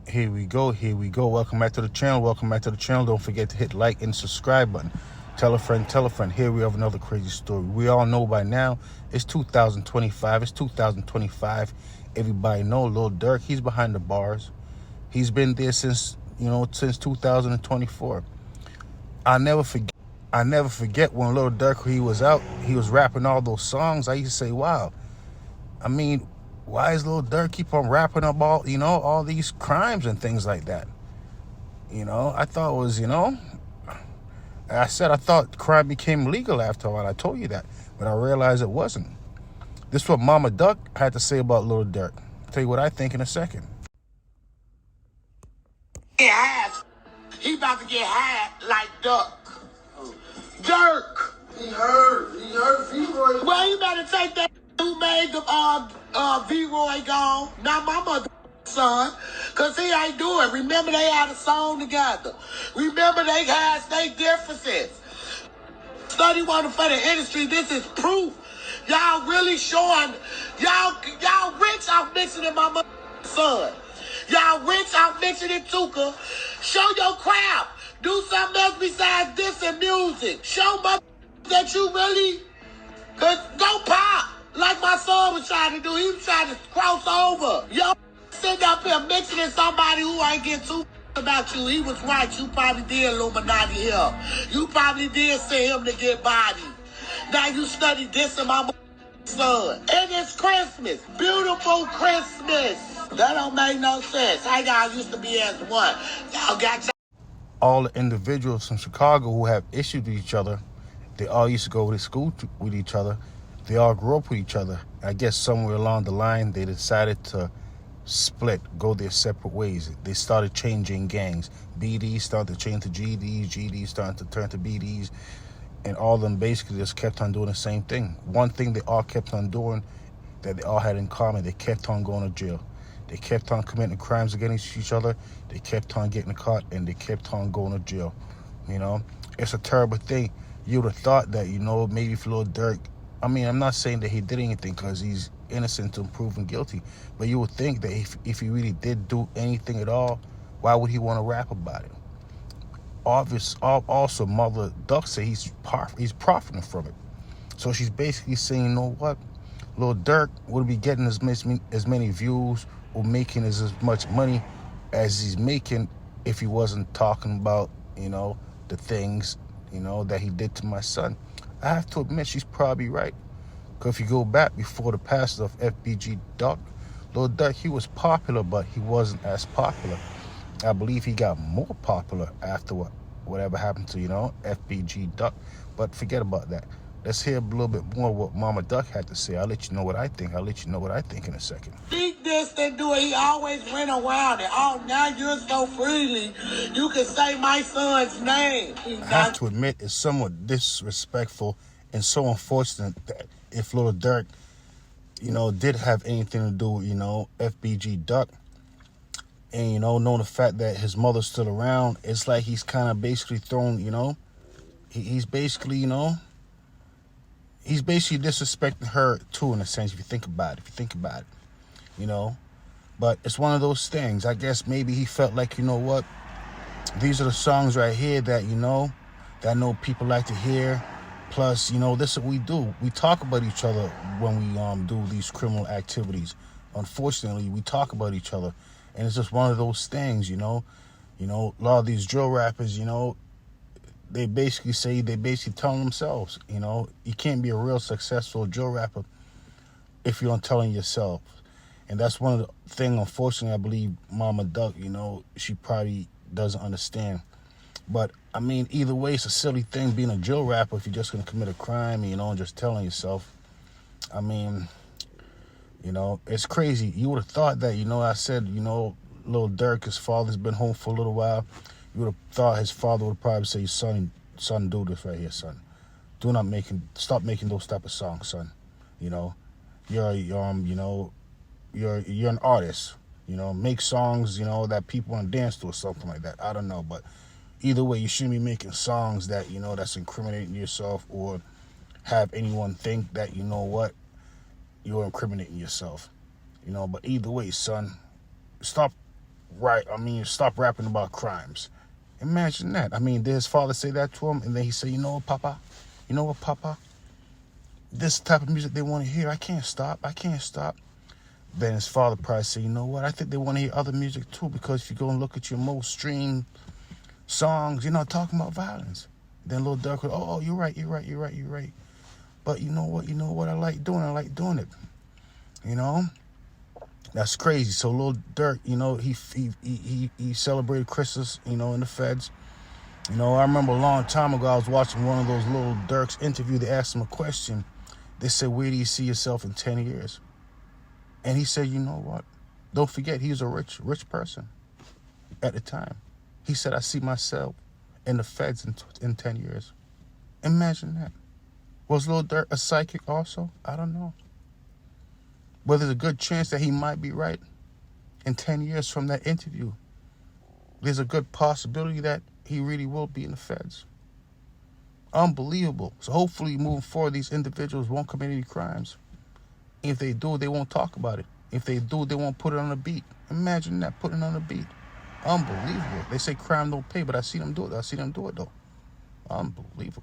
Here we go. Welcome back to the channel. Don't forget to hit like and subscribe button. Tell a friend. Here we have another crazy story. We all know by now it's 2025. Everybody know Lil Durk. He's behind the bars. He's been there since 2024. I never forget when Lil Durk, he was out, he was rapping all those songs. I used to say, wow. I mean, why is Lil Durk keep on rapping about, all these crimes and things like that? I thought it was, I thought crime became legal after a while. I told you that, but I realized it wasn't. This is what Mama Duck had to say about Lil Durk. I'll tell you what I think in a second. He about to get hacked like Duck. Durk. He heard V-Roy. Well, you better take that who made the V-Roy gone. Not my mother son. Cause he ain't do it. Remember they had a song together. Remember they had their differences. Study one for the industry. This is proof. Y'all really showing. Y'all rich out mixing in my mother son. Y'all rich out mixing in Tuka. Show your craft. Do something else besides this and music. Show my that you really could go pop like my son was trying to do. He was trying to cross over. Y'all sitting up here mixing in somebody who ain't getting too about you. He was right. You probably did Illuminati him. You probably did send him to get bodied. Now you study this and my son. And it's Christmas. Beautiful Christmas. That don't make no sense. How y'all used to be as one. Y'all got all the individuals from Chicago who have issues with each other, they all used to go to school with each other. They all grew up with each other. I guess somewhere along the line, they decided to split, go their separate ways. They started changing gangs. BDs started to change to GDs, GDs started to turn to BDs, and all of them basically just kept on doing the same thing. One thing they all kept on doing that they all had in common, they kept on going to jail. They kept on committing crimes against each other. They kept on getting caught, and they kept on going to jail. It's a terrible thing. You would have thought that, maybe for Lil Durk, I mean, I'm not saying that he did anything because he's innocent until proven guilty, but you would think that if he really did do anything at all, why would he want to rap about it? Also, Mother Duck said he's profiting from it. So she's basically saying, you know what? Lil Durk would be getting as many views or making as much money as he's making if he wasn't talking about, the things, that he did to my son. I have to admit she's probably right. Because if you go back before the passing of FBG Duck, Lil Durk, he was popular, but he wasn't as popular. I believe he got more popular after whatever happened to, FBG Duck. But forget about that. Let's hear a little bit more what Mama Duck had to say. I'll let you know what I think. in a second. Think this and do it. He always went around it. Oh, now you're so freely. You can say my son's name. I have to admit, it's somewhat disrespectful and so unfortunate that if Lil Durk, did have anything to do with, FBG Duck, and, knowing the fact that his mother's still around, it's like he's kind of basically thrown, he's basically, he's basically disrespecting her too, in a sense, if you think about it. But it's one of those things. I guess maybe he felt like, what, these are the songs right here that, that I know people like to hear. Plus, this is what we do. We talk about each other when we do these criminal activities. Unfortunately, we talk about each other. And it's just one of those things, a lot of these drill rappers, they basically tell themselves, you can't be a real successful drill rapper if you're telling yourself. And that's one of the things, unfortunately, I believe Mama Duck, she probably doesn't understand. But, I mean, either way, it's a silly thing being a drill rapper if you're just going to commit a crime, and just telling yourself. I mean, it's crazy. You would have thought that, I said, Lil Durk, his father's been home for a little while. You would have thought his father would probably say, son, do this right here, son. Stop making those type of songs, son. You're an artist. Make songs, that people want to dance to or something like that. I don't know, but either way, you shouldn't be making songs that, that's incriminating yourself or have anyone think that, you're incriminating yourself. But either way, son, stop stop rapping about crimes. Imagine that. I mean, did his father say that to him? And then he said, you know what, Papa? This type of music they want to hear, I can't stop. Then his father probably said, you know what, I think they want to hear other music too, because if you go and look at your most streamed songs, you're not talking about violence. Then Lil Durk would, oh, you're right. But you know what I like doing it. You know? That's crazy. So Lil Durk, he celebrated Christmas, in the feds. I remember a long time ago, I was watching one of those Lil Durk's interview. They asked him a question. They said, where do you see yourself in 10 years? And he said, you know what? Don't forget, he was a rich person at the time. He said, I see myself in the feds in 10 years. Imagine that. Was Lil Durk a psychic also? I don't know. But there's a good chance that he might be right in 10 years from that interview. There's a good possibility that he really will be in the feds. Unbelievable. So hopefully moving forward, these individuals won't commit any crimes. If they do, they won't talk about it. If they do, they won't put it on a beat. Imagine that, putting it on a beat. Unbelievable. They say crime don't pay, but I see them do it. though. Unbelievable.